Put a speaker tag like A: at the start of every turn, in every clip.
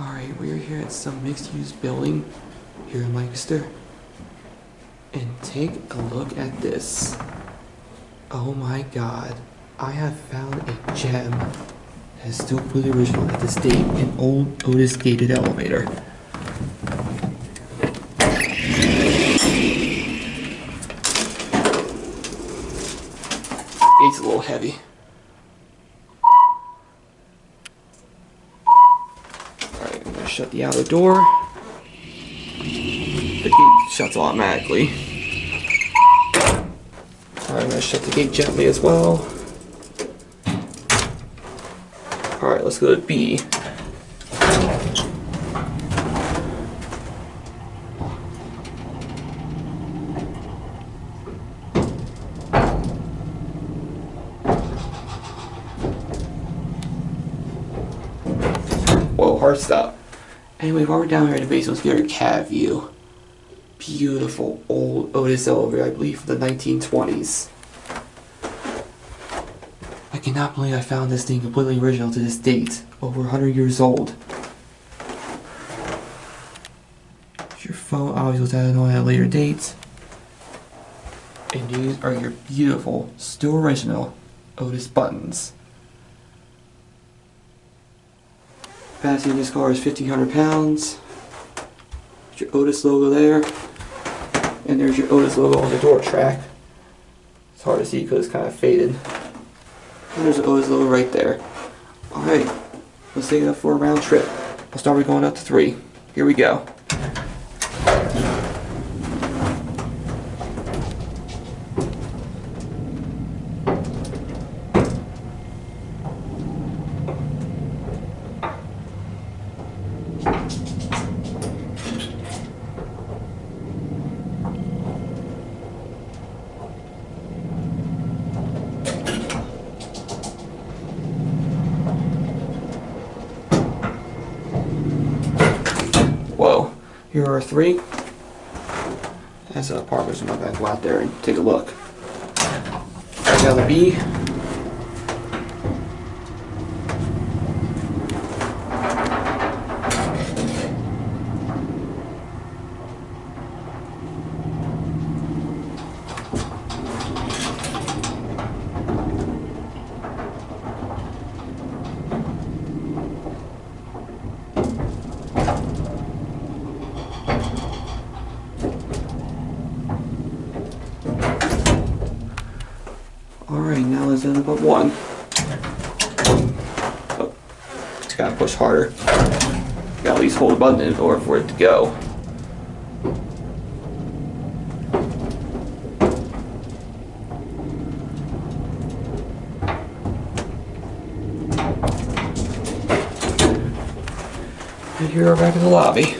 A: Alright, we're here at some mixed-use building here in Lancaster. And take a look at this. Oh my god. I have found a gem that is still completely original at this date. An old Otis gated elevator. Gate's a little heavy. Alright, I'm gonna shut the outer door. The gate shuts automatically. Alright, I'm gonna shut the gate gently as well. Alright, let's go to B. Whoa, hard stop. Anyway, while we're down here in the basement, let's get our cat view. Beautiful old Otis elevator, I believe from the 1920s. I cannot believe I found this thing completely original to this date. Over 100 years old. Your phone obviously was added on at a later date. And these are your beautiful, still original Otis buttons. Capacity in this car is 1,500 pounds. There's your Otis logo there. And there's your Otis logo on the door track. It's hard to see because it's kind of faded. And there's the Otis logo right there. Alright, let's take it up for a round trip. We'll start with going up to 3. Here we go. Whoa, here are 3. That's an apartment, so I'm not gonna go out there and take a look. Now the B. Alright, now let's end up at 1. Oh, just gotta push harder. Gotta at least hold the button in order for it to go. And here we're back in the lobby.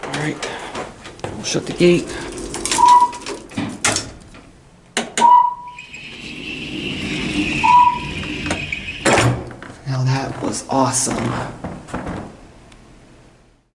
A: Alright. We'll shut the gate. Now that was awesome.